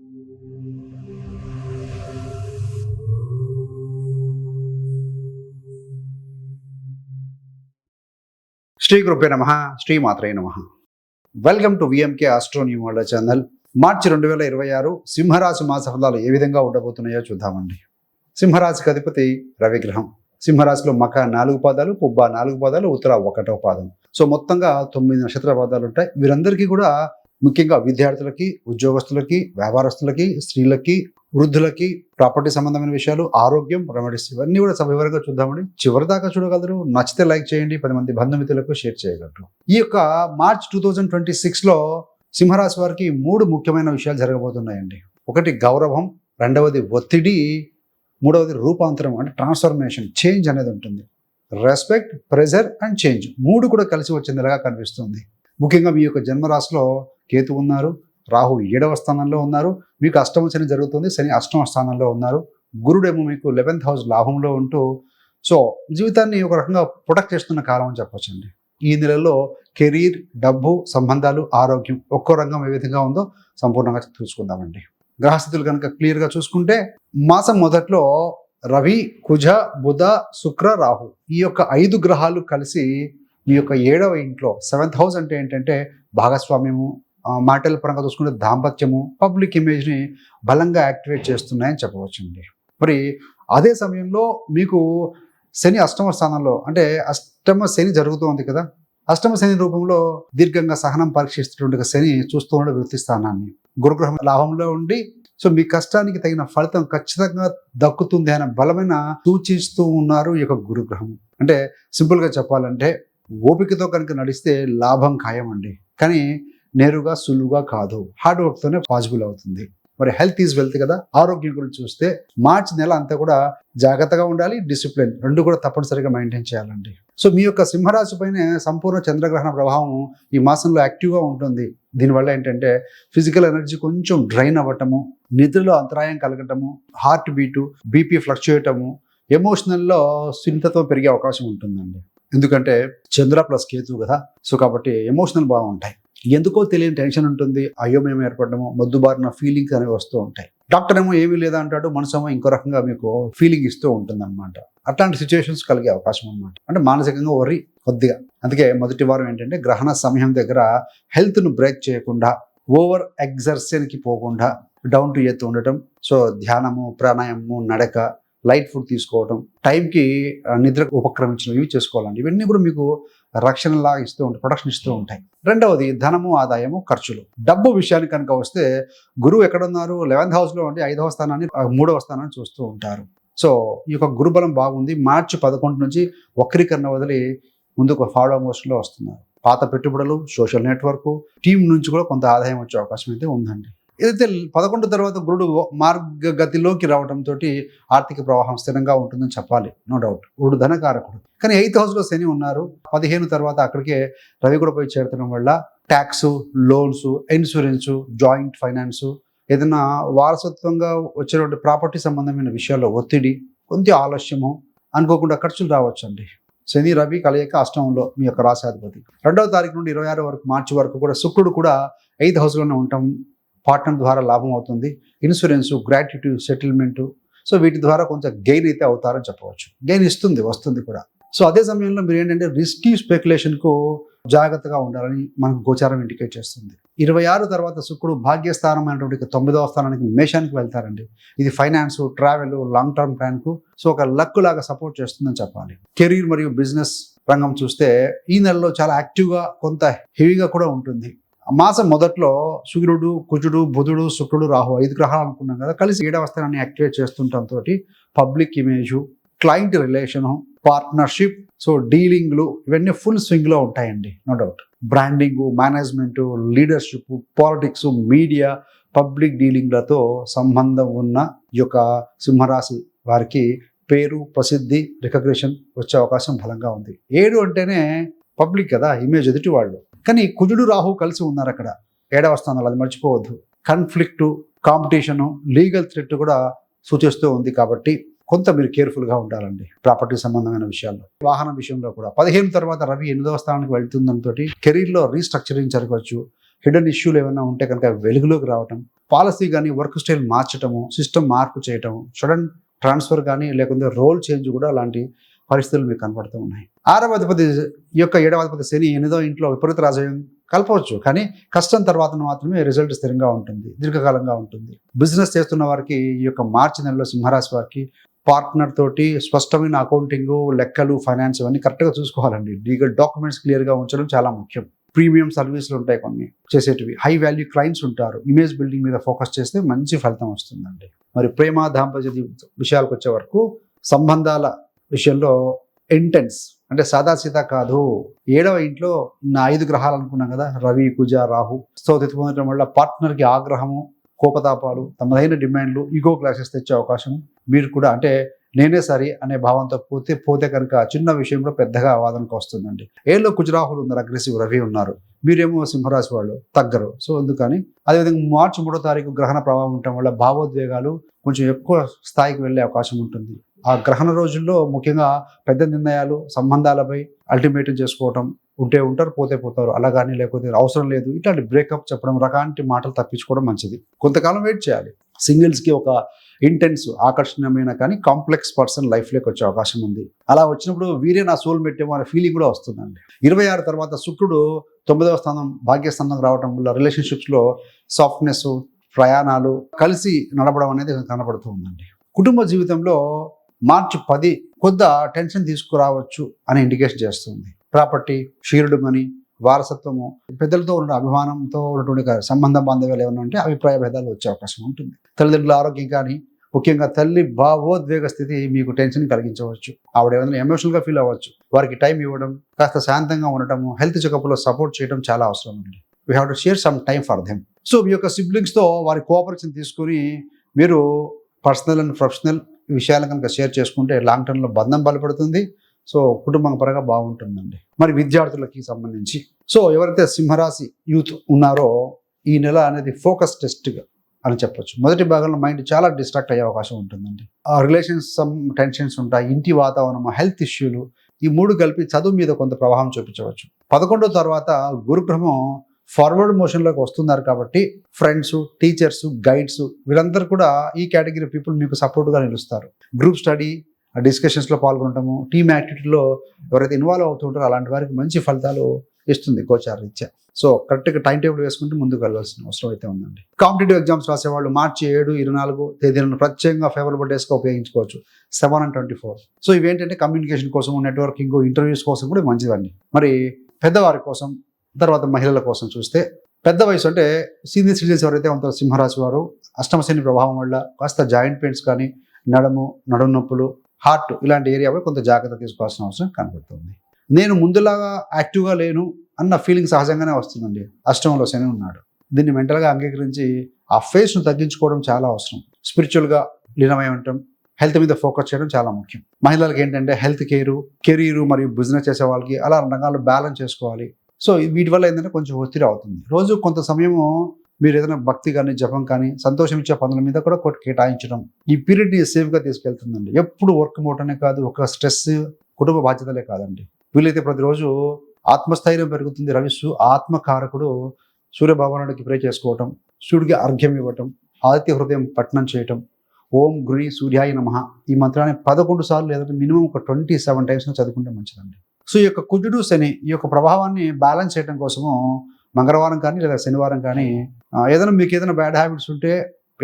శ్రీ గురుభ్యో నమః. శ్రీ మాత్రే నమః. Welcome to VMK astro new world channel. మార్చి 2026 సింహరాశి మాస ఫలాలు ఏ విధంగా ఉండబోతున్నాయో చూద్దామండి. సింహరాశికి అధిపతి రవిగ్రహం. సింహరాశిలో మఖ 4 పాదాలు, పుబ్బ 4 పాదాలు, ఉత్తర 1వ పాదం. సో మొత్తంగా 9 నక్షత్ర పాదాలు ఉంటాయి. వీరందరికీ కూడా ముఖ్యంగా విద్యార్థులకి, ఉద్యోగస్తులకి, వ్యాపారస్తులకి, స్త్రీలకి, వృద్ధులకి, ప్రాపర్టీ సంబంధమైన విషయాలు, ఆరోగ్యం, రెమెడీస్ ఇవన్నీ కూడా సవివరంగా చూద్దామండి. చివరి దాకా చూడగలరు. నచ్చితే లైక్ చేయండి, 10 మంది బంధుమిత్రులకు షేర్ చేయగలరు. ఈ యొక్క మార్చ్ 2026లో సింహరాశి వారికి 3 ముఖ్యమైన విషయాలు జరగబోతున్నాయండి. ఒకటి గౌరవం, రెండవది ఒత్తిడి, మూడవది రూపాంతరం అంటే ట్రాన్స్ఫర్మేషన్, చేంజ్ అనేది ఉంటుంది. రెస్పెక్ట్, ప్రెజర్ అండ్ చేంజ్ 3 కూడా కలిసి వచ్చిందిలాగా కనిపిస్తుంది. ముఖ్యంగా మీ యొక్క జన్మరాశిలో కేతు ఉన్నారు, రాహు 7వ స్థానంలో ఉన్నారు, మీకు అష్టమ శని జరుగుతుంది, శని 8వ స్థానంలో ఉన్నారు, గురుడేమో మీకు 11th హౌస్ లాభంలో ఉంటూ సో జీవితాన్ని ఒక రకంగా ప్రొటెక్ట్ చేస్తున్న కాలం అని చెప్పొచ్చండి. ఈ నెలలో కెరీర్, డబ్బు, సంబంధాలు, ఆరోగ్యం ఒక్కో రంగం ఏ విధంగా ఉందో సంపూర్ణంగా చూసుకుందామండి. గ్రహస్థితులు కనుక క్లియర్గా చూసుకుంటే మాసం మొదట్లో రవి, కుజ, బుధ, శుక్ర, రాహు ఈ యొక్క 5 గ్రహాలు కలిసి మీ యొక్క 7వ ఇంట్లో 7th హౌస్ అంటే ఏంటంటే భాగస్వామ్యము, మాటల పరంగా చూసుకుంటే దాంపత్యము, పబ్లిక్ ఇమేజ్ని బలంగా యాక్టివేట్ చేస్తున్నాయని చెప్పవచ్చండి. మరి అదే సమయంలో మీకు శని 8వ స్థానంలో అంటే అష్టమ శని జరుగుతోంది కదా. అష్టమ శని రూపంలో దీర్ఘంగా సహనం పరీక్షిస్తున్నటువంటి శని చూస్తూ ఉండే వృత్తి స్థానాన్ని గురుగ్రహం లాభంలో ఉండి సో మీ కష్టానికి తగిన ఫలితం ఖచ్చితంగా దక్కుతుంది అనే బలమైన సూచిస్తూ ఉన్నారు ఈ యొక్క గురుగ్రహం. అంటే సింపుల్గా చెప్పాలంటే ఓపికతో కనుక నడిస్తే లాభం ఖాయం అండి. కానీ నేరుగా సులువుగా కాదు, హార్డ్ వర్క్తోనే పాసిబుల్ అవుతుంది. మరి హెల్త్ ఈజ్ వెల్త్ కదా. ఆరోగ్యం గురించి చూస్తే మార్చి నెల అంతా కూడా జాగ్రత్తగా ఉండాలి, డిసిప్లిన్ 2 కూడా తప్పనిసరిగా మెయింటైన్ చేయాలండి. సో మీ యొక్క సింహరాశి పైన సంపూర్ణ చంద్రగ్రహణ ప్రభావం ఈ మాసంలో యాక్టివ్గా ఉంటుంది. దీనివల్ల ఏంటంటే ఫిజికల్ ఎనర్జీ కొంచెం డ్రైన్ అవ్వటము, నిద్రలో అంతరాయం కలగటము, హార్ట్ బీటు, బీపీ ఫ్లక్చుయేటము, ఎమోషనల్లో సున్నితత్వం పెరిగే అవకాశం ఉంటుందండి. ఎందుకంటే చంద్ర ప్లస్ కేతు కదా. సో కాబట్టి ఎమోషనల్ బాగుంటాయి. ఎందుకో తెలియని టెన్షన్ ఉంటుంది, అయోమయం ఏర్పడము, మొద్దుబారిన ఫీలింగ్స్ అనేవి వస్తూ ఉంటాయి. డాక్టర్ ఏమో ఏమీ లేదా అంటాడు, మనసు ఏమో ఇంకో రకంగా మీకు ఫీలింగ్ ఇస్తూ ఉంటుంది అనమాట. అట్లాంటి సిచ్యువేషన్స్ కలిగే అవకాశం అనమాట. అంటే మానసికంగా worry కొద్దిగా. అందుకే మొదటి వారం ఏంటంటే గ్రహణ సమయం దగ్గర హెల్త్ను బ్రేక్ చేయకుండా, ఓవర్ ఎగ్జర్షన్కి పోకుండా డౌన్ టు ఎర్త్ ఉండటం. సో ధ్యానము, ప్రాణాయామము, నడక, లైట్ ఫుడ్ తీసుకోవడం, టైంకి నిద్ర ఉపక్రమించడం ఇవి చేసుకోవాలండి. ఇవన్నీ కూడా మీకు రక్షణలాగా ఇస్తూ ఉంటాయి, ప్రొటెక్షన్ ఇస్తూ ఉంటాయి. రెండవది ధనము, ఆదాయము, ఖర్చులు. డబ్బు విషయానికి కనుక వస్తే గురువు ఎక్కడున్నారు? 11th హౌస్లో ఉండి 5వ స్థానాన్ని 3వ స్థానాన్ని చూస్తూ ఉంటారు. సో ఈ యొక్క గురుబలం బాగుంది. మార్చి 11 నుంచి వక్రీకరణ వదిలి ముందుకు ఫార్వర్డ్ మోషన్లో వస్తున్నారు. పాత పెట్టుబడులు, సోషల్ నెట్వర్క్, టీం నుంచి కూడా కొంత ఆదాయం వచ్చే అవకాశం అయితే ఉందండి. ఏదైతే 11 తర్వాత గురుడు మార్గగతిలోకి రావడంతో ఆర్థిక ప్రవాహం స్థిరంగా ఉంటుందని చెప్పాలి, నో డౌట్. గురుడు ధనకారకుడు. కానీ 8th హౌస్లో శని ఉన్నారు. 15 తర్వాత అక్కడికే రవి కూడా పోయి చేరడం వల్ల tax, loans, insurance, joint finance, ఏదైనా వారసత్వంగా వచ్చేటువంటి ప్రాపర్టీ సంబంధమైన విషయాల్లో ఒత్తిడి, కొంచెం ఆలస్యము, అనుకోకుండా ఖర్చులు రావచ్చండి. శని రవి కలయిక అష్టమంలో మీ యొక్క రాశాధిపతి. 2వ తారీఖు నుండి 26 వరకు మార్చి వరకు కూడా శుక్రుడు కూడా 8th హౌస్లోనే ఉండటం పార్ట్నర్ ద్వారా లాభం అవుతుంది. ఇన్సూరెన్సు, గ్రాట్యుటీ, సెటిల్మెంటు, సో వీటి ద్వారా కొంచెం గెయిన్ అయితే అవుతారని చెప్పవచ్చు. గెయిన్ వస్తుంది కూడా. సో అదే సమయంలో మీరు ఏంటంటే రిస్కీ స్పెక్యులేషన్కు జాగ్రత్తగా ఉండాలని మనకు గోచారం ఇండికేట్ చేస్తుంది. 26 తర్వాత శుక్రుడు భాగ్యస్థానం అనేటువంటి 9వ స్థానానికి మేషానికి వెళ్తారండి. ఇది ఫైనాన్స్, ట్రావెల్, లాంగ్ టర్మ్ ప్లాన్కు సో ఒక లక్ లాగా సపోర్ట్ చేస్తుందని చెప్పాలి. కెరీర్ మరియు బిజినెస్ రంగం చూస్తే ఈ నెలలో చాలా యాక్టివ్గా, కొంత హెవీగా కూడా ఉంటుంది. మాసం మొదట్లో సూర్యుడు, కుజుడు, బుధుడు, శుక్రుడు, రాహు 5 గ్రహాలు అనుకున్నాం కదా, కలిసి 7వ స్థానాన్ని యాక్టివేట్ చేస్తుండటంతో public image, client relation, partnership, so డీలింగ్లు ఇవన్నీ ఫుల్ స్వింగ్లో ఉంటాయండి, no doubt. Branding, management, leadership, politics, media, public డీలింగ్లతో సంబంధం ఉన్న ఈ యొక్క సింహరాశి వారికి పేరు, ప్రసిద్ధి, రికగ్నిషన్ వచ్చే అవకాశం బలంగా ఉంది. 7 అంటేనే పబ్లిక్ కదా, ఇమేజ్ ఎదుటి వాళ్ళు. కానీ కుజుడు, రాహు కలిసి ఉన్నారు అక్కడ 7వ స్థానంలో, అది మర్చిపోవద్దు. కాన్ఫ్లిక్టు, కాంపిటీషను, లీగల్ థ్రెట్ కూడా సూచిస్తూ ఉంది. కాబట్టి కొంత మీరు కేర్ఫుల్గా ఉండాలండి ప్రాపర్టీ సంబంధమైన విషయాల్లో. వాహనం విషయంలో కూడా 15 తర్వాత రవి 8వ స్థానానికి వెళ్తుందంతో కెరీర్లో రీస్ట్రక్చరింగ్ జరగవచ్చు. హిడెన్ ఇష్యూలు ఏమైనా ఉంటే కనుక వెలుగులోకి రావటం, పాలసీ కానీ వర్క్ స్టైల్ మార్చటము, సిస్టమ్ మార్పు చేయటము, సడన్ ట్రాన్స్ఫర్ కానీ లేకుంటే రోల్ చేంజ్ కూడా అలాంటి పరిస్థితులు మీకు కనపడుతూ ఉన్నాయి. 6వ అధిపతి ఈ యొక్క 7వ అధిపతి శని 8వ ఇంట్లో విపరీత రాజయోగం కలపవచ్చు, కానీ కష్టం తర్వాత మాత్రమే రిజల్ట్ స్థిరంగా ఉంటుంది, దీర్ఘకాలంగా ఉంటుంది. బిజినెస్ చేస్తున్న వారికి ఈ యొక్క మార్చి నెలలో సింహరాశి వారికి పార్ట్నర్ తోటి స్పష్టమైన అకౌంటింగ్, లెక్కలు, ఫైనాన్స్ ఇవన్నీ కరెక్ట్గా చూసుకోవాలండి. లీగల్ డాక్యుమెంట్స్ క్లియర్గా ఉంచడం చాలా ముఖ్యం. ప్రీమియం సర్వీసులు ఉంటాయి కొన్ని చేసేటివి, హై వాల్యూ క్లయింట్స్ ఉంటారు. ఇమేజ్ బిల్డింగ్ మీద ఫోకస్ చేస్తే మంచి ఫలితం వస్తుందండి. మరి ప్రేమ దాంపత్య విషయాలకు వచ్చే వరకు సంబంధాల విషయంలో ఇంటెన్స్ అంటే సాదాసీదా కాదు. 7వ ఇంట్లో నా 5 గ్రహాలు అనుకున్నాం కదా, రవి, కుజ, రాహు. సో పొందడం వల్ల పార్ట్నర్కి ఆగ్రహము, కోపతాపాలు, తమదైన డిమాండ్లు, ఈగో క్లాసెస్ తెచ్చే అవకాశం. మీరు కూడా అంటే నేనే సరి అనే భావంతో పోతే కనుక చిన్న విషయంలో పెద్దగా వాదనకు వస్తుందండి. ఏళ్ళలో కుజరాహులు ఉన్నారు, అగ్రెసివ్ రవి ఉన్నారు, మీరేమో సింహరాశి వాళ్ళు తగ్గరు. సో అందుకని అదేవిధంగా మార్చి 3వ తారీఖు గ్రహణ ప్రభావం ఉండటం వల్ల భావోద్వేగాలు కొంచెం ఎక్కువ స్థాయికి వెళ్ళే అవకాశం ఉంటుంది. ఆ గ్రహణ రోజుల్లో ముఖ్యంగా పెద్ద నిర్ణయాలు, సంబంధాలపై అల్టిమేటం చేసుకోవటం ఉంటే ఉంటారు, పోతే పోతారు. అలాగని లేకపోతే అవసరం లేదు ఇట్లాంటి బ్రేకప్ చెప్పడం, రకాంటి మాటలు తప్పించుకోవడం మంచిది. కొంతకాలం వెయిట్ చేయాలి. సింగిల్స్కి ఒక ఇంటెన్స్, ఆకర్షణీయమైన కానీ కాంప్లెక్స్ పర్సన్ లైఫ్లోకి వచ్చే అవకాశం ఉంది. అలా వచ్చినప్పుడు వీరే నా సోల్ పెట్టేమో అనే ఫీలింగ్ కూడా వస్తుందండి. 26 తర్వాత శుక్రుడు 9వ స్థానం భాగ్యస్థానం రావడం వల్ల రిలేషన్షిప్స్లో సాఫ్ట్నెస్, ప్రయాణాలు, కలిసి నడపడం అనేది కనబడుతూ ఉందండి. కుటుంబ జీవితంలో మార్చి 10 కొద్ది టెన్షన్ తీసుకురావచ్చు అని ఇండికేషన్ చేస్తుంది. ప్రాపర్టీ, షీర్డ్ మనీ, వారసత్వము, పెద్దలతో ఉన్న అభిమానంతో ఉన్నటువంటి సంబంధ బాంధవ్యాలు ఏమైనా ఉంటే అభిప్రాయ భేదాలు వచ్చే అవకాశం ఉంటుంది. తల్లిదండ్రుల ఆరోగ్యం కానీ, ముఖ్యంగా తల్లి భావోద్వేగ స్థితి మీకు టెన్షన్ కలిగించవచ్చు. ఆవిడ ఏమైనా ఎమోషనల్గా ఫీల్ అవ్వచ్చు. వారికి టైం ఇవ్వడం, కాస్త శాంతంగా ఉండటము, హెల్త్ చెకప్లో సపోర్ట్ చేయడం చాలా అవసరం అండి. We have to share some time for them. So మీ యొక్క సిబ్లింగ్స్తో వారి కోఆపరేషన్ తీసుకుని మీరు పర్సనల్ అండ్ ప్రొఫెషనల్ విషయాలు కనుక షేర్ చేసుకుంటే లాంగ్ టర్మ్లో బంధం బలపడుతుంది. సో కుటుంబం పరంగా బాగుంటుందండి. మరి విద్యార్థులకి సంబంధించి సో ఎవరైతే సింహరాశి యూత్ ఉన్నారో ఈ నెల అనేది ఫోకస్ టెస్ట్గా అని చెప్పొచ్చు. మొదటి భాగంలో మైండ్ చాలా డిస్ట్రాక్ట్ అయ్యే అవకాశం ఉంటుందండి. ఆ రిలేషన్స్ సమ్ టెన్షన్స్ ఉంటాయి, ఇంటి వాతావరణం, హెల్త్ ఇష్యూలు, ఈ 3 కలిపి చదువు మీద కొంత ప్రభావం చూపించవచ్చు. 11వ తర్వాత గురుగ్రహం ఫార్వర్డ్ మోషన్లోకి వస్తున్నారు కాబట్టి ఫ్రెండ్స్, టీచర్స్, గైడ్స్ వీళ్ళందరూ కూడా ఈ కేటగిరీ పీపుల్ మీకు సపోర్ట్గా నిలుస్తారు. గ్రూప్ స్టడీ, డిస్కషన్స్లో పాల్గొనటము, టీమ్ యాక్టివిటీలో ఎవరైతే ఇన్వాల్వ్ అవుతుంటారో అలాంటి వారికి మంచి ఫలితాలు ఇస్తుంది గోచార రీత్యా. సో కరెక్ట్గా టైం టేబుల్ వేసుకుంటే ముందుకు వెళ్ళాల్సిన అవసరం అయితే ఉందండి. కాంపిటేటివ్ ఎగ్జామ్స్ రాసేవాళ్ళు మార్చి 7, 24 తేదీలను ప్రత్యేకంగా ఫేవరబుల్ డేస్గా ఉపయోగించుకోవచ్చు. 7 and 24. సో ఇవేంటంటే కమ్యూనికేషన్ కోసం, నెట్వర్కింగ్, ఇంటర్వ్యూస్ కోసం కూడా మంచిదండి. మరి పెద్దవారి కోసం, తర్వాత మహిళల కోసం చూస్తే పెద్ద వయసు అంటే సీనియర్ సిటిజన్స్ ఎవరైతే ఉంటారో సింహరాశి వారు అష్టమ శని ప్రభావం వల్ల కాస్త జాయింట్ పెయిన్స్ కానీ, నడుము నొప్పులు, హార్ట్ ఇలాంటి ఏరియాపై కొంత జాగ్రత్త తీసుకోవాల్సిన అవసరం కనబడుతుంది. నేను ముందులాగా యాక్టివ్గా లేను అన్న ఫీలింగ్ సహజంగానే వస్తుందండి. అష్టమంలో శని ఉన్నాడు. దీన్ని మెంటల్గా అంగీకరించి ఆ ఫేస్ను తగ్గించుకోవడం చాలా అవసరం. స్పిరిచువల్గా లీనమై ఉండటం, హెల్త్ మీద ఫోకస్ చేయడం చాలా ముఖ్యం. మహిళలకు ఏంటంటే హెల్త్ కేరు, కెరీరు మరియు బిజినెస్ చేసే వాళ్ళకి అలా రంగాలు బ్యాలెన్స్ చేసుకోవాలి. సో వీటి వల్ల ఏంటంటే కొంచెం ఒత్తిడి అవుతుంది. రోజు కొంత సమయము మీరు ఏదైనా భక్తి కానీ, జపం కానీ, సంతోషం ఇచ్చే పనుల మీద కూడా కేటాయించడం ఈ పీరియడ్ని సేఫ్గా తీసుకెళ్తుందండి. ఎప్పుడు వర్క్ మోటనే కాదు, ఒక స్ట్రెస్, కుటుంబ బాధ్యతలే కాదండి. వీలైతే ప్రతిరోజు ఆత్మస్థైర్యం పెరుగుతుంది. రవి ఆత్మకారకుడు. సూర్యభగవానుడికి ప్రే చేసుకోవటం, సూర్యుడికి అర్ఘ్యం ఇవ్వటం, ఆదిత్య హృదయం పఠనం చేయటం, ఓం గురి సూర్యాయ నమః ఈ మంత్రాన్ని 11 సార్లు లేదంటే మినిమం ఒక 27 టైమ్స్ చదువుకుంటే మంచిదండి. సో ఈ యొక్క కుజుడు శని ఈ యొక్క ప్రభావాన్ని బ్యాలెన్స్ చేయడం కోసము మంగళవారం కానీ లేదా శనివారం కానీ ఏదైనా మీకు ఏదైనా బ్యాడ్ హ్యాబిట్స్ ఉంటే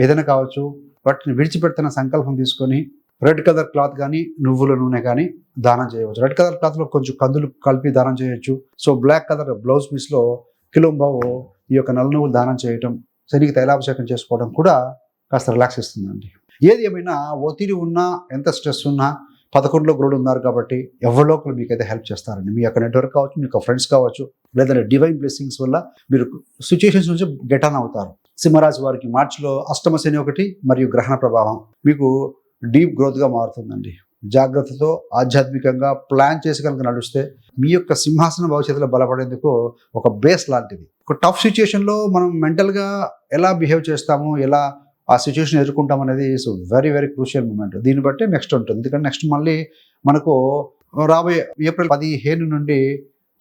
ఏదైనా కావచ్చు, వాటిని విడిచిపెడుతున్న సంకల్పం తీసుకొని రెడ్ కలర్ క్లాత్ కానీ, నువ్వుల నూనె కానీ దానం చేయవచ్చు. రెడ్ కలర్ క్లాత్లో కొంచెం కందులు కలిపి దానం చేయొచ్చు. సో బ్లాక్ కలర్ బ్లౌజ్ పీస్లో కిలోంబావు ఈ యొక్క నల్ల నువ్వులు దానం చేయటం, శనికి తైలాభిషేకం చేసుకోవడం కూడా కాస్త రిలాక్స్ ఇస్తుందండి. ఏది ఏమైనా ఒత్తిడి ఉన్నా, ఎంత స్ట్రెస్ ఉన్నా 11లో గురుడు ఉన్నారు కాబట్టి ఎవరో ఒకరు మీకైతే హెల్ప్ చేస్తారండి. మీ యొక్క నెట్వర్క్ కావచ్చు, మీ యొక్క ఫ్రెండ్స్ కావచ్చు, లేదంటే డివైన్ బ్లెస్సింగ్స్ వల్ల మీరు సిచ్యుయేషన్స్ నుంచి గెట్ ఆన్ అవుతారు. సింహరాశి వారికి మార్చిలో అష్టమ శని ఒకటి మరియు గ్రహణ ప్రభావం మీకు డీప్ గ్రోత్గా మారుతుందండి. జాగ్రత్తతో ఆధ్యాత్మికంగా ప్లాన్ చేసి కనుక నడిస్తే మీ యొక్క సింహాసన భవిష్యత్తులో బలపడేందుకు ఒక బేస్ లాంటిది. ఒక టఫ్ సిచ్యుయేషన్లో మనం మెంటల్గా ఎలా బిహేవ్ చేస్తాము, ఎలా ఆ సిచ్యువేషన్ ఎదుర్కొంటాం అనేది is very very crucial moment. దీన్ని బట్టి నెక్స్ట్ ఉంటుంది. ఎందుకంటే నెక్స్ట్ మళ్ళీ మనకు రాబోయే ఏప్రిల్ 15 నుండి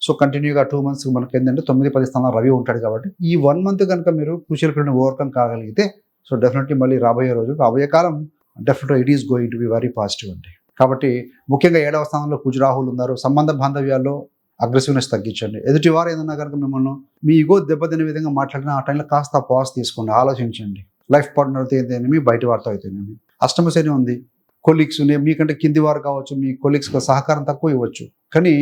సో కంటిన్యూగా 2 months మనకి ఏంటంటే 9, 10 స్థానాలు రవి ఉంటాడు కాబట్టి ఈ 1 month కనుక మీరు క్రూషియల్ పీరియడ్ని ఓవర్కమ్ కాగలిగితే సో డెఫినెట్లీ మళ్ళీ రాబోయే కాలం డెఫినెట్గా it is going to be very positive అండి. కాబట్టి ముఖ్యంగా 7వ స్థానంలో కుజరాహులు ఉన్నారు. సంబంధ బాంధవ్యాల్లో అగ్రెసివ్నెస్ తగ్గించండి. ఎదుటివారు ఏదన్నా కనుక మిమ్మల్ని మీ ఈగో దెబ్బతినే విధంగా మాట్లాడినా ఆ టైంలో కాస్త పాజ్ తీసుకోండి, ఆలోచించండి. లైఫ్ పార్ట్నర్తో అయితేనేమి, బయట వారితో అయితేనేమి. అష్టమ శని ఉంది. కొలీగ్స్ మీకంటే కింది వారు కావచ్చు, మీ కొలీగ్స్కి సహకారం తక్కువ ఇవ్వచ్చు. కానీ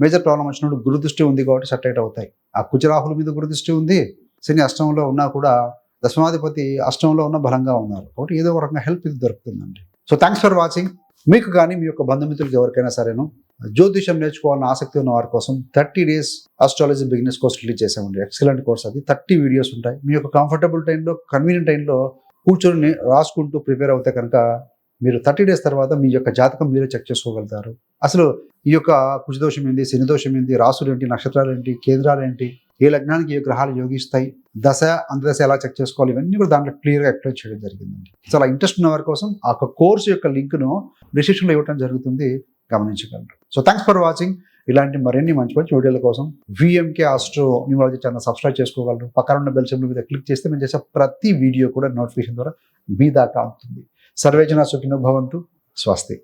మేజర్ ప్రాబ్లం వచ్చినప్పుడు గురుదృష్టి ఉంది కాబట్టి సెటరేట్ అవుతాయి. ఆ కుజరాహుల మీద గురుదృష్టి ఉంది. శని అష్టంలో ఉన్నా కూడా దశమాధిపతి అష్టంలో ఉన్న బలంగా ఉన్నారు కాబట్టి ఏదో ఒక రకంగా హెల్ప్ ఇది దొరుకుతుందండి. So thanks for watching. మీకు కానీ మీ యొక్క బంధుమిత్రులకు ఎవరికైనా సరేను జ్యోతిషం నేర్చుకోవాలన్న ఆసక్తి ఉన్న వారి కోసం 30 days astrology beginners course release చేసామండి. ఎక్సలెంట్ కోర్స్ అది. 30 వీడియోస్ ఉంటాయి. మీ యొక్క కంఫర్టబుల్ టైంలో, కన్వీనియంట్ టైంలో కూర్చొని రాసుకుంటూ ప్రిపేర్ అవుతే కనుక మీరు 30 days తర్వాత మీ యొక్క జాతకం మీరే చెక్ చేసుకోగలుగుతారు. అసలు ఈ యొక్క కుజదోషం ఏంటి, శని దోషం ఏంటి, రాసులు ఏంటి, నక్షత్రాలు ఏంటి, కేంద్రాలు ఏంటి, ఏ లగ్నానికి ఏ గ్రహాలు యోగిస్తాయి, దశ అంతదశ ఎలా చెక్ చేసుకోవాలి, ఇవన్నీ కూడా దాంట్లో క్లియర్గా ఎక్స్ప్లెయిన్ చేయడం జరిగిందండి. చాలా ఇంట్రెస్ట్ ఉన్న వారి కోసం ఆ కోర్సు యొక్క లింక్ను డిస్క్రిప్షన్లో ఇవ్వడం జరుగుతుంది, గమనించగలరు. So thanks for watching. ఇలాంటి మరిన్ని మంచి మంచి వీడియోల కోసం VMK astro numerology channel subscribe చేసుకోగలరు. పక్కన ఉన్న బెల్ సింబల్ మీద క్లిక్ చేస్తే మేము చేసే ప్రతి వీడియో కూడా నోటిఫికేషన్ ద్వారా మీ దాకా అవుతుంది. సర్వేజన సుఖినో భవంతు. స్వస్తి.